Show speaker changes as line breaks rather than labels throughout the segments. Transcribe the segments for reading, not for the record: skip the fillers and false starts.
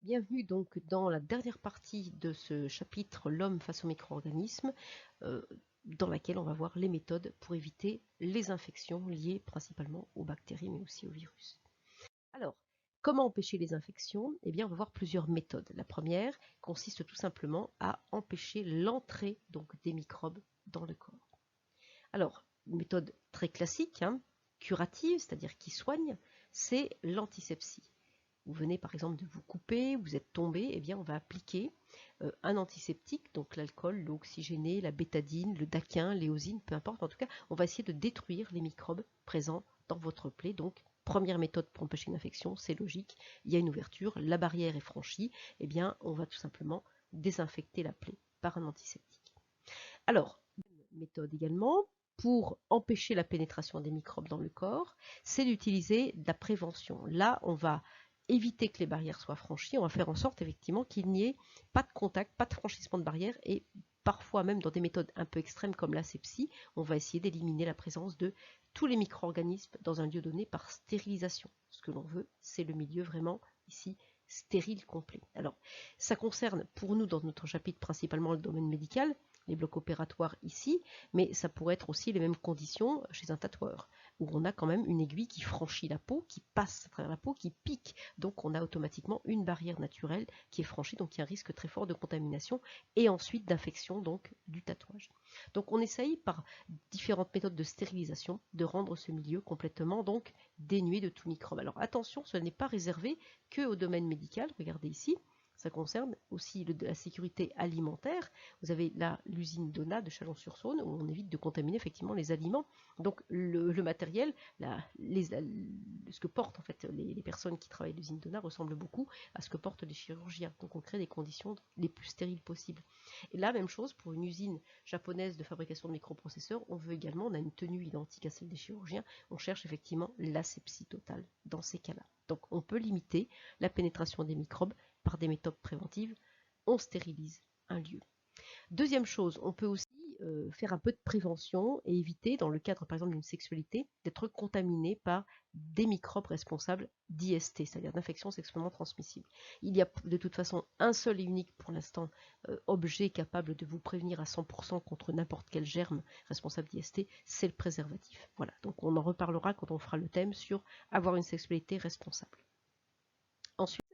Bienvenue donc dans la dernière partie de ce chapitre L'homme face aux micro-organismes, euh, dans laquelle on va voir les méthodes pour éviter les infections liées principalement aux bactéries mais aussi aux virus. Alors, comment empêcher les infections? Eh bien, on va voir plusieurs méthodes. La première consiste tout simplement à empêcher l'entrée donc des microbes dans le corps. Alors, une méthode très classique, hein, curative, c'est-à-dire qui soigne, c'est l'antisepsie. Vous venez par exemple de vous couper, vous êtes tombé, eh bien on va appliquer un antiseptique, donc l'alcool, l'eau oxygénée, la bétadine, le daquin, l'éosine, peu importe, en tout cas on va essayer de détruire les microbes présents dans votre plaie. Donc première méthode pour empêcher une infection, c'est logique, il y a une ouverture, la barrière est franchie, eh bien on va tout simplement désinfecter la plaie par un antiseptique. Alors, méthode également, pour empêcher la pénétration des microbes dans le corps, c'est d'utiliser de la prévention. Là, on va éviter que les barrières soient franchies, on va faire en sorte effectivement qu'il n'y ait pas de contact, pas de franchissement de barrières et parfois même dans des méthodes un peu extrêmes comme l'asepsie, on va essayer d'éliminer la présence de tous les micro-organismes dans un lieu donné par stérilisation. Ce que l'on veut, c'est le milieu vraiment ici stérile complet. Alors, ça concerne pour nous dans notre chapitre principalement le domaine médical, les blocs opératoires ici, mais ça pourrait être aussi les mêmes conditions chez un tatoueur, où on a quand même une aiguille qui franchit la peau, qui passe à travers la peau, qui pique, donc on a automatiquement une barrière naturelle qui est franchie, donc il y a un risque très fort de contamination et ensuite d'infection donc du tatouage. Donc on essaye par différentes méthodes de stérilisation de rendre ce milieu complètement donc dénué de tout microbe. Alors attention, ce n'est pas réservé que au domaine médical, regardez ici, ça concerne aussi la sécurité alimentaire. Vous avez là l'usine Donat de Chalon-sur-Saône où on évite de contaminer effectivement les aliments. Donc le matériel, ce que portent en fait les personnes qui travaillent à l'usine Donat ressemble beaucoup à ce que portent les chirurgiens. Donc on crée des conditions les plus stériles possibles. Et là, même chose pour une usine japonaise de fabrication de microprocesseurs, on veut également, on a une tenue identique à celle des chirurgiens, on cherche effectivement l'asepsie totale dans ces cas-là. Donc on peut limiter la pénétration des microbes par des méthodes préventives, on stérilise un lieu. Deuxième chose, on peut aussi faire un peu de prévention et éviter, dans le cadre par exemple d'une sexualité, d'être contaminé par des microbes responsables d'IST, c'est-à-dire d'infections sexuellement transmissibles. Il y a de toute façon un seul et unique pour l'instant objet capable de vous prévenir à 100% contre n'importe quel germe responsable d'IST, c'est le préservatif. Voilà, donc on en reparlera quand on fera le thème sur avoir une sexualité responsable. Ensuite,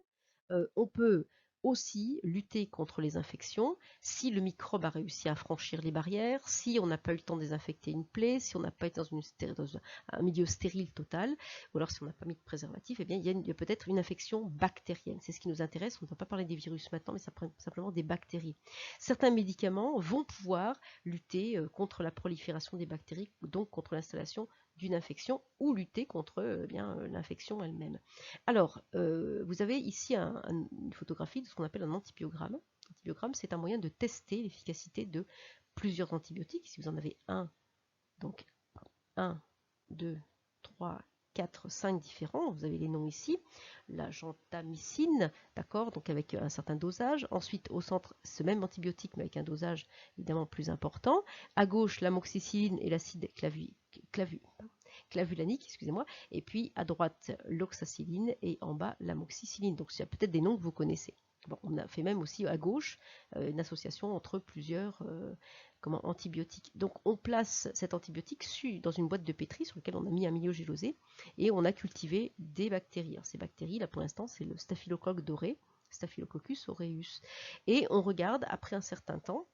on peut aussi lutter contre les infections si le microbe a réussi à franchir les barrières, si on n'a pas eu le temps de désinfecter une plaie, si on n'a pas été dans un milieu stérile total, ou alors si on n'a pas mis de préservatif, eh bien, il y a peut-être une infection bactérienne. C'est ce qui nous intéresse. On ne va pas parler des virus maintenant, mais simplement des bactéries. Certains médicaments vont pouvoir lutter contre la prolifération des bactéries, donc contre l'installation d'une infection ou lutter contre l'infection elle-même. Alors, vous avez ici une photographie de ce qu'on appelle un antibiogramme. L'antibiogramme, c'est un moyen de tester l'efficacité de plusieurs antibiotiques. Si vous en avez un, donc 1, 2, 3, 4, 5 différents, vous avez les noms ici, la gentamicine, d'accord, donc avec un certain dosage. Ensuite, au centre, ce même antibiotique, mais avec un dosage évidemment plus important. À gauche, l'amoxicilline et l'acide clavulanique, excusez-moi, et puis à droite l'oxacilline et en bas l'amoxicilline. Donc il y a peut-être des noms que vous connaissez. Bon, on a fait même aussi à gauche une association entre plusieurs antibiotiques. Donc on place cet antibiotique dans une boîte de pétri sur laquelle on a mis un milieu gélosé et on a cultivé des bactéries. Alors, ces bactéries, là pour l'instant, c'est le staphylocoque doré, Staphylococcus aureus. Et on regarde après un certain temps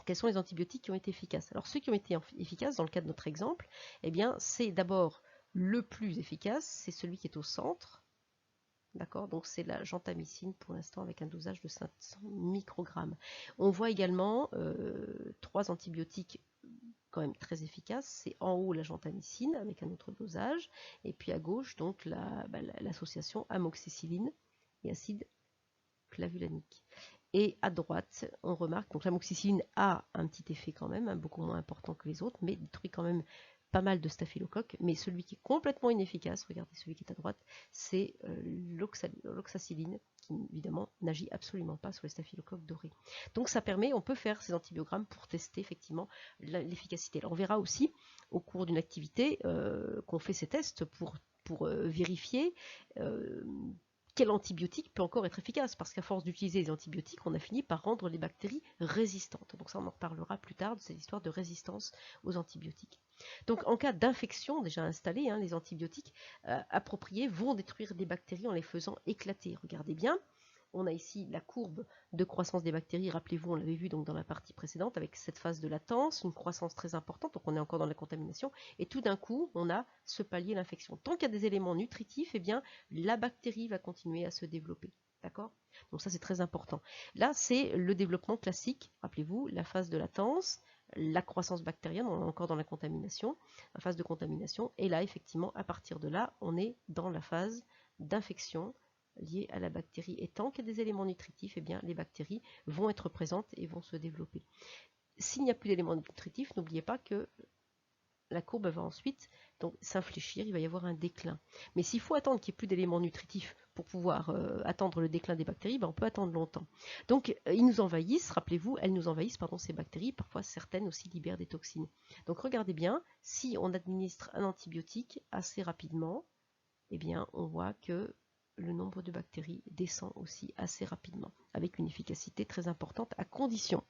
quels sont les antibiotiques qui ont été efficaces. Alors ceux qui ont été efficaces dans le cas de notre exemple, eh bien c'est d'abord le plus efficace, c'est celui qui est au centre. D'accord, donc c'est la gentamicine pour l'instant avec un dosage de 500 microgrammes. On voit également 3 antibiotiques quand même très efficaces. C'est en haut la gentamicine avec un autre dosage, et puis à gauche donc l'association amoxicilline et acide clavulanique. Et à droite, on remarque, donc l'amoxicilline a un petit effet quand même, hein, beaucoup moins important que les autres, mais détruit quand même pas mal de staphylocoques. Mais celui qui est complètement inefficace, regardez celui qui est à droite, c'est l'oxacilline, qui évidemment n'agit absolument pas sur les staphylocoques dorés. Donc ça permet, on peut faire ces antibiogrammes pour tester effectivement l'efficacité. Alors on verra aussi au cours d'une activité qu'on fait ces tests pour vérifier quel antibiotique peut encore être efficace? Parce qu'à force d'utiliser les antibiotiques, on a fini par rendre les bactéries résistantes. Donc ça, on en reparlera plus tard de cette histoire de résistance aux antibiotiques. Donc en cas d'infection déjà installée, les antibiotiques appropriés vont détruire des bactéries en les faisant éclater. Regardez bien. On a ici la courbe de croissance des bactéries, rappelez-vous, on l'avait vu donc dans la partie précédente, avec cette phase de latence, une croissance très importante, donc on est encore dans la contamination, et tout d'un coup, on a ce palier l'infection. Tant qu'il y a des éléments nutritifs, eh bien, la bactérie va continuer à se développer. D'accord? Donc ça, c'est très important. Là, c'est le développement classique, rappelez-vous, la phase de latence, la croissance bactérienne, on est encore dans la contamination, la phase de contamination, et là, effectivement, à partir de là, on est dans la phase d'infection, liées à la bactérie. Et tant qu'il y a des éléments nutritifs, eh bien, les bactéries vont être présentes et vont se développer. S'il n'y a plus d'éléments nutritifs, n'oubliez pas que la courbe va ensuite s'infléchir, il va y avoir un déclin. Mais s'il faut attendre qu'il n'y ait plus d'éléments nutritifs pour pouvoir attendre le déclin des bactéries, on peut attendre longtemps. Donc ils nous envahissent, rappelez-vous, elles nous envahissent, ces bactéries, parfois certaines aussi libèrent des toxines. Donc regardez bien, si on administre un antibiotique assez rapidement, eh bien on voit que le nombre de bactéries descend aussi assez rapidement, avec une efficacité très importante, à condition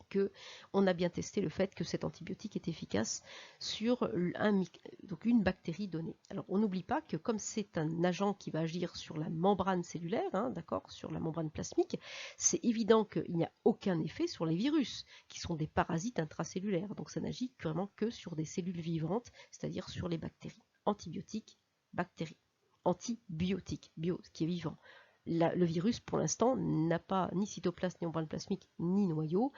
qu'on a bien testé le fait que cet antibiotique est efficace sur une bactérie donnée. Alors on n'oublie pas que comme c'est un agent qui va agir sur la membrane cellulaire, d'accord, sur la membrane plasmique, c'est évident qu'il n'y a aucun effet sur les virus, qui sont des parasites intracellulaires. Donc ça n'agit vraiment que sur des cellules vivantes, c'est-à-dire sur les bactéries. Antibiotiques, bactéries. Antibiotique, bio, qui est vivant. Le virus, pour l'instant, n'a pas ni cytoplasme, ni membrane plasmique, ni noyau,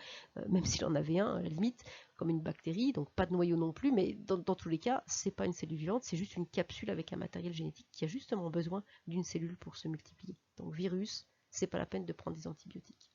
même s'il en avait un, à la limite, comme une bactérie, donc pas de noyau non plus, mais dans tous les cas, c'est pas une cellule vivante, c'est juste une capsule avec un matériel génétique qui a justement besoin d'une cellule pour se multiplier. Donc virus, c'est pas la peine de prendre des antibiotiques.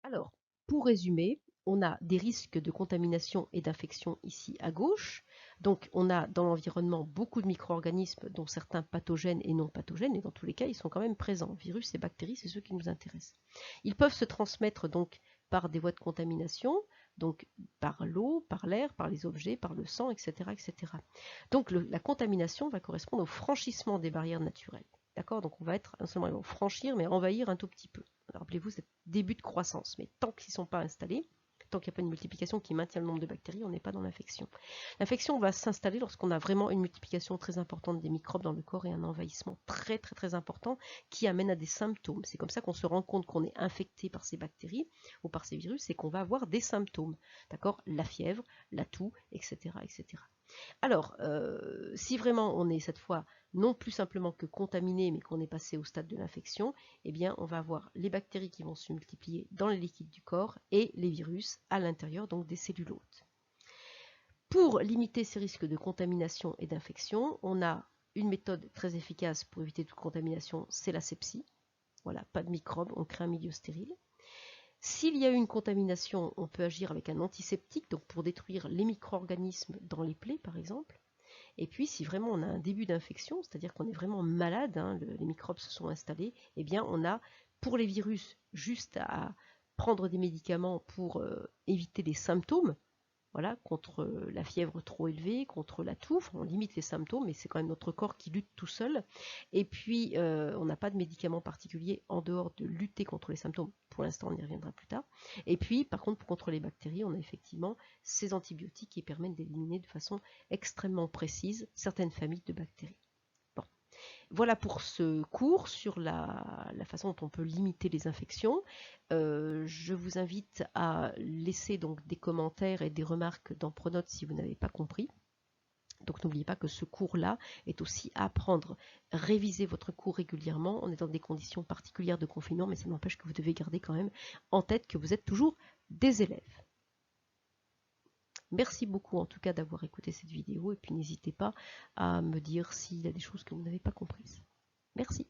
Alors, pour résumer, on a des risques de contamination et d'infection ici à gauche. Donc on a dans l'environnement beaucoup de micro-organismes, dont certains pathogènes et non pathogènes, et dans tous les cas ils sont quand même présents. Virus et bactéries, c'est ceux qui nous intéressent. Ils peuvent se transmettre donc par des voies de contamination, donc par l'eau, par l'air, par les objets, par le sang, etc. etc. Donc la contamination va correspondre au franchissement des barrières naturelles. D'accord? Donc on va être non seulement franchir, mais envahir un tout petit peu. Rappelez-vous, c'est le début de croissance, mais tant qu'ils ne sont pas installés, tant qu'il n'y a pas une multiplication qui maintient le nombre de bactéries, on n'est pas dans l'infection. L'infection va s'installer lorsqu'on a vraiment une multiplication très importante des microbes dans le corps et un envahissement très très très important qui amène à des symptômes. C'est comme ça qu'on se rend compte qu'on est infecté par ces bactéries ou par ces virus, c'est qu'on va avoir des symptômes. D'accord? La fièvre, la toux, etc. etc. Alors, si vraiment on est cette fois non plus simplement que contaminé, mais qu'on est passé au stade de l'infection, eh bien on va avoir les bactéries qui vont se multiplier dans les liquides du corps et les virus à l'intérieur, donc des cellules hôtes. Pour limiter ces risques de contamination et d'infection, on a une méthode très efficace pour éviter toute contamination, c'est l'asepsie. Voilà, pas de microbes, on crée un milieu stérile. S'il y a eu une contamination, on peut agir avec un antiseptique, donc pour détruire les micro-organismes dans les plaies par exemple. Et puis si vraiment on a un début d'infection, c'est-à-dire qu'on est vraiment malade, les microbes se sont installés, eh bien on a pour les virus juste à prendre des médicaments pour éviter des symptômes. Voilà, contre la fièvre trop élevée, contre la toux, on limite les symptômes, mais c'est quand même notre corps qui lutte tout seul. Et puis, on n'a pas de médicaments particuliers en dehors de lutter contre les symptômes. Pour l'instant, on y reviendra plus tard. Et puis, par contre, pour contrôler les bactéries, on a effectivement ces antibiotiques qui permettent d'éliminer de façon extrêmement précise certaines familles de bactéries. Bon. Voilà pour ce cours sur la façon dont on peut limiter les infections. Je vous invite à laisser donc des commentaires et des remarques dans Pronote si vous n'avez pas compris. Donc n'oubliez pas que ce cours-là est aussi à apprendre. Révisez votre cours régulièrement. On est dans des conditions particulières de confinement, mais ça n'empêche que vous devez garder quand même en tête que vous êtes toujours des élèves. Merci beaucoup en tout cas d'avoir écouté cette vidéo et puis n'hésitez pas à me dire s'il y a des choses que vous n'avez pas comprises. Merci.